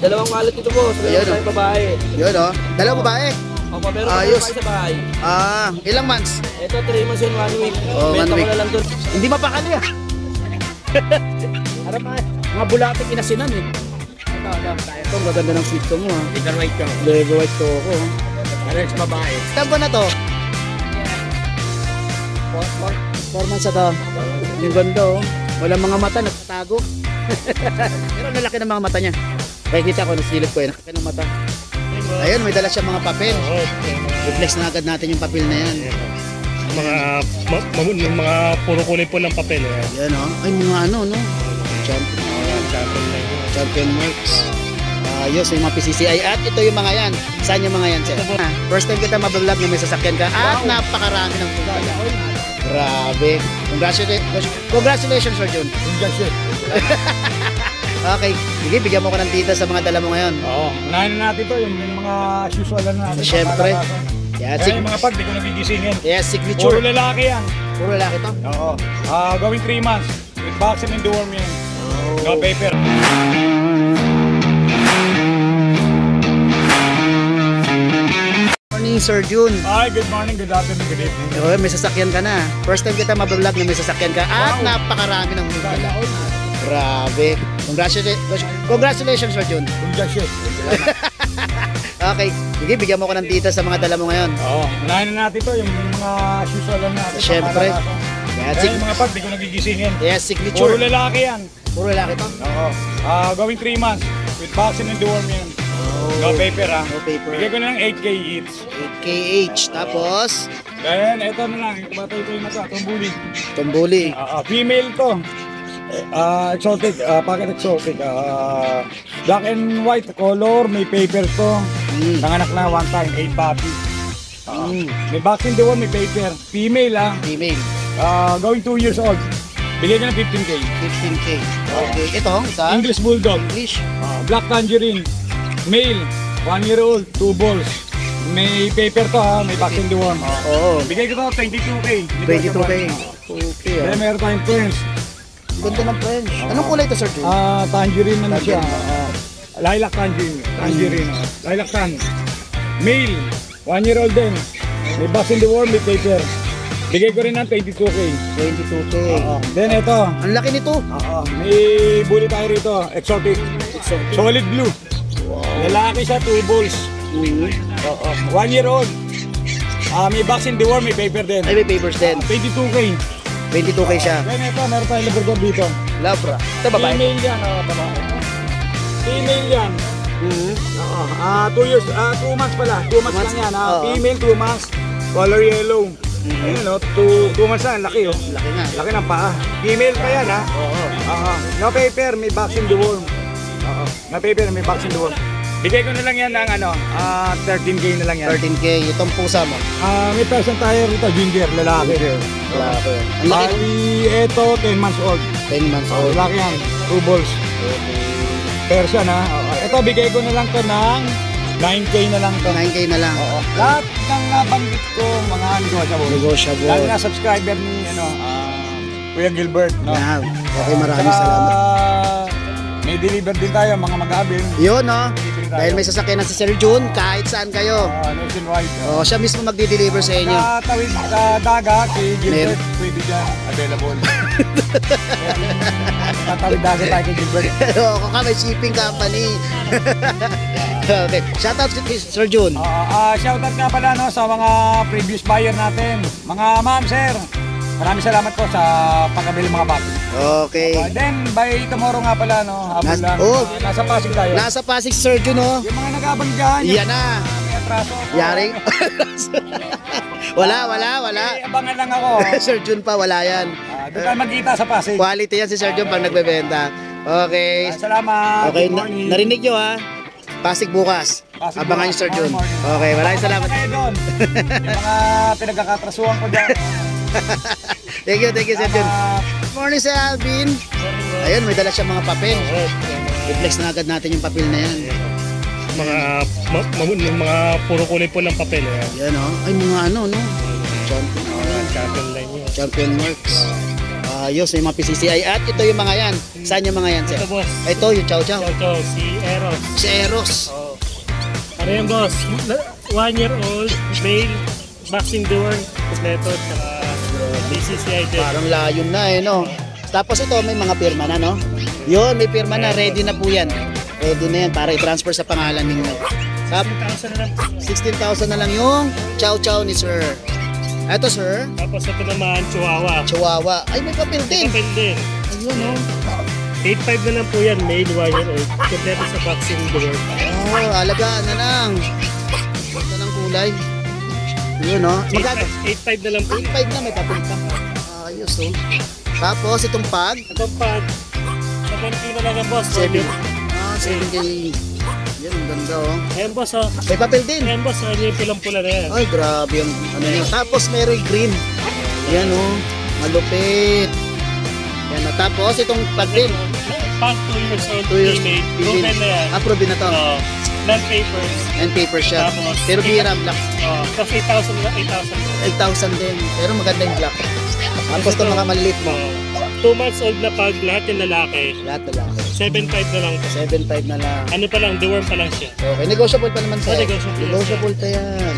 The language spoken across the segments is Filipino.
dalawang wallet ito boss. Meron tayong babae. Yun o. Dalawang babae. Opo, meron tayong babae sa bahay. Ilang months? Ito 3 months and 1 week. Oh, 1 week. Ko na lang doon. Hindi mapakali ah. Harap mga bulating inasinan eh. Ito, ang gaganda ng sweet ko mo ha. Leather white ko. Leather white ko ako. Ano yung babae? Ilang buwan na to? 4 months na to. Yung ganda oh. Walang mga mata, nagtatago. Pero lalaki ng mga mata niya. Kaya kita ko, nasilip ko eh, nakaka ng mata. Ayun, may dala siya mga papel. I-flex na agad natin yung papel na yan. Mga puro kulay po ng papel. Yan o. Ay, mga ano, no? Champion marks. Ayos, yung mga PCCI. At ito yung mga yan. Saan yung mga yan, sir? First time kita mabablog na may sasakyan ka. At napakarami ng pulpa. Grabe. Congratulations, Sir Jun. Okay. Sige, bigyan mo ko ng tita sa mga dala mo ngayon. Oo. Unahin na natin to, yung mga usual na natin. Siyempre. Yan, yung mga pag, di ko nagigisingin. yes, signature. Puro lalaki yan. Puro lalaki to? Oo. Going 3 months. With vaccine and deworm yan. No paper. Morning, Sir Jun. Hi, good morning, good afternoon, good evening. Okay, may sasakyan ka na. First time kita mabablog na may sasakyan ka. At napakarami ng pulpa. Grabe. Congratulations, Sir Jun. Okay. Sige, bigyan mo ko ng tita sa mga dala mo ngayon. Oo. Unahin na natin to, yung mga usual na natin. Siyempre. Yan, yung mga pag, di ko nagigisingin. yes, signature. Puro lalaki yan. Puro lalaki to? Oo. Going 3 months. With vaccine and deworm yan. No paper ha. No paper. Bigay ko na ng 8K each. 8K each. Tapos, Then, ito na lang. Tumatay ko yung mata. Tumbuli. tumbuli. Female to. Exotic. Pocket exotic. Black and white color. May paper to. Nanganak na one time. 8 puppy. May vaccine deworm. May paper. Female ha. Female. Going 2 years old. Bigay ko ng 15K. 15K. Okay. Ito, isa. English Bulldog. English. Black Tangerine. Male. 1 year old. 2 balls. May paper to ha. May vaccine deworm. Oo. Bigay ko to 22K. 22K. Okay. Then meron tayong Prince. Ganda ng friends. Anong kulay ito, Sir Jun? Tangerine na siya. Lilac tangerine. Tangerine. Lilac tan. Male. 1 year old din. May vaccine deworm. May paper. Bigay ko rin ng 22K. 22K. Then ito. Ang laki nito. May bully tayo rito. Exotic. Solid blue. Lalaki siya. 2 balls. 1 year old. May vaccine deworm. May paper din. Ay, may papers din. 22K. 22K siya. Then ito. Meron tayong Labrador dito. Labra. Ito babae. Female yan. Babae. Female yan. 2 months pala. 2 months lang yan. Female, 2 months. Color yellow. Ayun o, 2 months na. Laki o. Laki nga. Laki ng paa. Female pa yan ha. No paper, may vaccine deworm. No paper, may vaccine deworm. Bigay ko na lang yan ng 13K na lang yan. 13K. Itong pusa mo. May person tayo rito, ginger, lalaki. Lalaki. Ang laki. Bali, ito, 10 months old. 10 months old. Lalaki yan, 2 balls. Persian ha. Ito, bigay ko na lang to ng 9K na lang to. 9K na lang. Lahat ng nabanggit ko, mga negotiable. Negotiable. Lalo na subscriber ni Kuya Gilbert. No? Yeah. Okay, maraming salamat. May deliver din tayo, mga mag-abil. Yun, no? Dahil may sasakyan na si Sir Jun, kahit saan kayo. Nationwide. Siya mismo magdi-deliver sa inyo. Sa tawid sa dagat, si Gilbert, pwede dyan, available. Sa tawid dagat tayo kay Gilbert. Oo, ka, may shipping company. Okay. Shoutout kay Sir Jun. Shoutout nga pala no, sa mga previous buyer natin. Mga ma'am, sir. Maraming salamat po sa pagkabili mga bag. Okay. Then by tomorrow nga pala no, habol lang. Nasa Pasig tayo. Nasa Pasig, Sir Jun, no? Yung mga nag-abang dyan. Yan na. May atraso. Yaring. Wala. Abangan lang ako. Sir Jun pa, wala yan. Doon tayo magkita sa Pasig. Quality yan si Sir Jun pag nagbebenta. Okay. Salamat. Okay, narinig nyo ha. Pasig bukas. Abangan yung Sir Jun. Okay, maraming salamat. Yung mga pinagkakatrasuhan ko dyan. Thank you, Sir Jun. Good morning, Sir Alvin. Ayun, may dala siya mga papel. I-flex na agad natin yung papel na yan. Mga puro kulay po ng papel. Yan o. Ay, mga ano, no? Champion line yun. Champion marks. Ayos, may mga PCCI. At ito yung mga yan. Saan yung mga yan, sir? Ito boss. Ito, yung chow chow. Ito, si Eros. Si Eros. Oh. Ano yan boss? 1 year old, male, boxing door, kompleto, tsaka BCCI din. Parang layon na eh, no? Tapos ito, may mga pirma na, no? Yun, may pirma na. Ready na po yan. Ready na yan para i-transfer sa pangalan ninyo. 1,000 na lang. 16,000 na lang yung chow chow ni sir. Ito, sir. Tapos ito naman, Chihuahua. Chihuahua. Ay, may papel din. Kapil din. Ayun, no? 8.5 na lang po yan, male, 1 year old. Kompleto sa boxing door. Oh, alagaan na lang. Ganda ng kulay. Yun, no? Magkano? 8.5 na lang po. 8.5 na, may papel pa. Ayos, oh. Tapos, itong pag. Itong pag, 7K na lang yan boss. 7K. Yan, ang ganda, oh. Ayan boss, oh. May papel din. Ayan boss, oh, yung pulang-pula na yan. Ay, grabe yung ano yun. Tapos, meron green. Yan, oh. Malupit. Yan, oh. Tapos, itong pag din. Pag 2 years old, 2 years. female. Proven na yan. Approve na to. Non-papers. And paper siya. Tapos, Pero biram black. Tapos 8,000 na 8,000. 8,000 din. Pero maganda yung black. Tapos ito mga maliliit mo. 2 months old na pag lahat yung lalaki. Lahat na lang. 7.5 na lang po. 7.5 na lang. Ano pa lang, deworm pa lang siya. Okay, negotiable pa naman sir. Negotiable. Negotiable pa yan.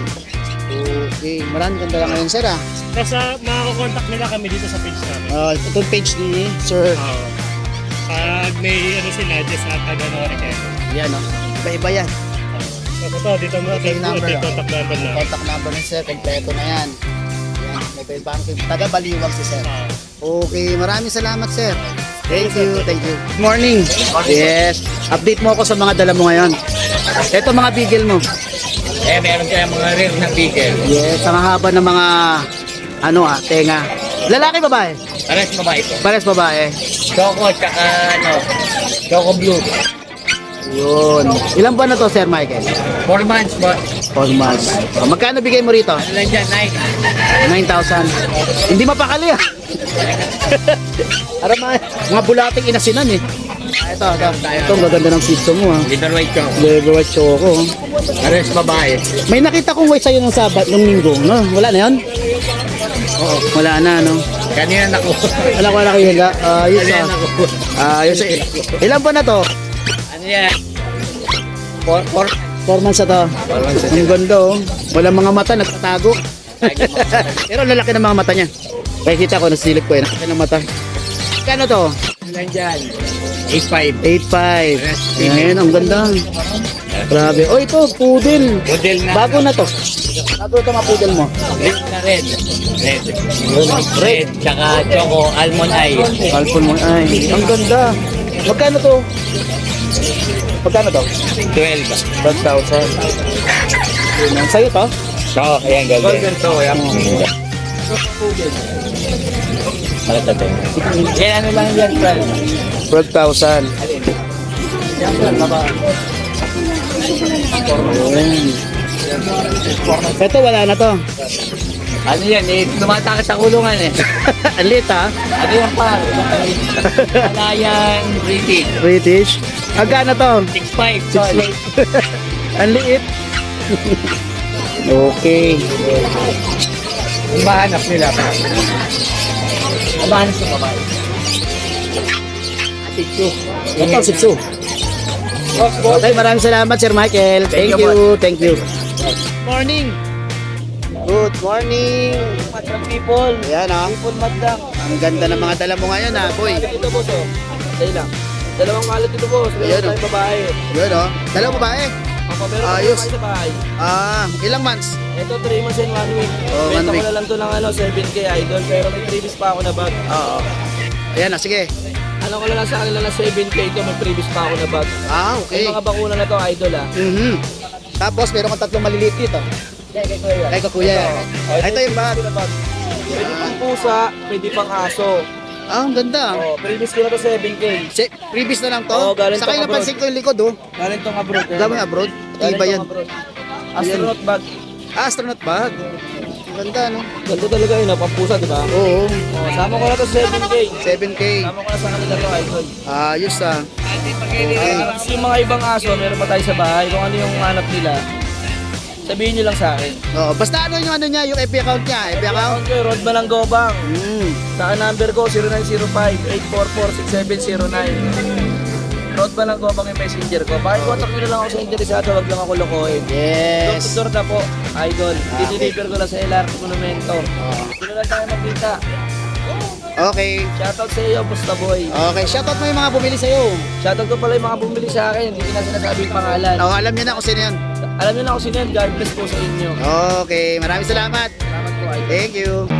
Okay, maraming ganda lang ngayon sir ah. Kasi makakakontakt nila kami dito sa page namin. Itong page ni sir. Pag may ano sila, just taga-nori kayo. Yan oh. Iba-iba yan. Kasi ito, dito mo, Okay, number, ito, contact number na. Contact number ni sir, kompleto na yan. Yan, mobile banking. Taga-Baliwag si sir. Okay, maraming salamat sir. Thank you, thank you. Good morning. Yes. Update mo ako sa mga dala mo ngayon. Ito mga bigel mo. Meron kayong mga rare na bigel. Yes, ang haba ng mga tenga. Lalaki babae? Pares babae ito. Pares babae. Choco, tsaka Choco Blue. Yun. Ilan buwan na to, Sir Michael? 4 months, boss. 4 months. Magkano bigay mo rito? Ano lang dyan, 9,000. Hindi mapakali ah. Para mga bulating inasinan eh. Ito. Ito, ang gaganda ng sitso mo ah. Little white choco. Level white choco. Pares babae. May nakita kong white sa'yo ng Sabat, nung linggo. No? Wala na yun? Oo. Wala na, no? Kanina naku. Wala kayo higa. Ayos Kanina ah. naku. Ayos eh. Ilan buwan na to? Ano yan? 4 4 months na to. Ang ganda oh. Walang mga mata, nagtatago. Pero lalaki ng mga mata niya. Kaya kita ko, nasilip ko eh. Nakita ng mata. Kano to? Ano dyan? 8.5. 8.5. Ayan, ang ganda. Grabe. Oh, ito, poodle. Model na. Bago na to. Bago ito mga poodle mo. Red na red. Red. Tsaka choco almond eye. Alpon mo. Ay, ang ganda. Magkano to? Magkano to? 12. 12,000. Sa'yo to? Oo, ayan, golden. to, ayan. Malata to. Yan, ano lang yan, 12. 12,000. Ito wala na to. Ano yan, tumatakas sa kulungan eh. Ang lit ha? Ano yan pa? Malayan British. British. Agana to? 6.5. Sorry. Ang liit. Okay. Ang mahanap nila pa. Ang mahanap sa babae. Atitsu. Ito, sipso. Okay, maraming salamat Sir Michael. Thank you. Thank you. Morning. Good morning. Madlang people. Ayan ha. People madlang. Ang ganda ng mga dala mo ngayon ha, boy. Ito boss oh. Dahil lang. Dalawang kalat ito boss. Ayan, Meron tayong babae. Yun o. Dalawa babae. Ako meron Ayos. tayong babae sa bahay. Ilang months? Ito 3 months and 1 week. Oh, 1 Benta week. ko na lang to ng 7K idol. Pero may previous pa ako na bag. Oo. Ayan na, sige. Ano ko na lang sa kanila na 7K ito. May previous pa ako na bag. Okay. Yung mga bakuna na to idol ah. Tapos, meron kang tatlong maliliit dito. Kay Kakuya. Ito yung bag. Pwede pang pusa, pwede pang aso. Ang ganda. Oh, previous ko na to 7K. Previous na lang to. Oo, galing Saka tong napansin ko yung likod oh. Galing tong abroad. Dami abroad. Galing Iba tong yan. abroad. Astronaut bag. Astronaut bag. Ang ganda no. Ganda talaga yun, pampusa, di ba? Oo. Oh, sama ko na to 7K. 7K. Sama ko na sa kanila to, idol. Ayos ah. Kasi yung mga ibang aso, meron pa tayo sa bahay. Kung ano yung hanap nila. sabihin nyo lang sa akin. Oo, basta ano niya, yung FB account niya, FB account. Account ko, Rod Malanggobang. Sa number ko, 0905-844-6709. Rod Malanggobang yung messenger ko. Pakikontak nyo na lang ako sa interesado, wag lang ako lokohin. Yes. Door na po, idol. Dideliver ko lang sa LRT Monumento. Dito lang tayo magkita. Okay. Shoutout sa iyo, Busta Boy. Okay, shoutout mo yung mga bumili sa'yo. Shoutout ko pala yung mga bumili sa akin. Hindi ko na sinasabi yung pangalan. Oo, alam niyo na kung sino yun. Alam niyo na ako sino yan. God bless po sa inyo. Okay, maraming salamat. Salamat po, idol. Thank you.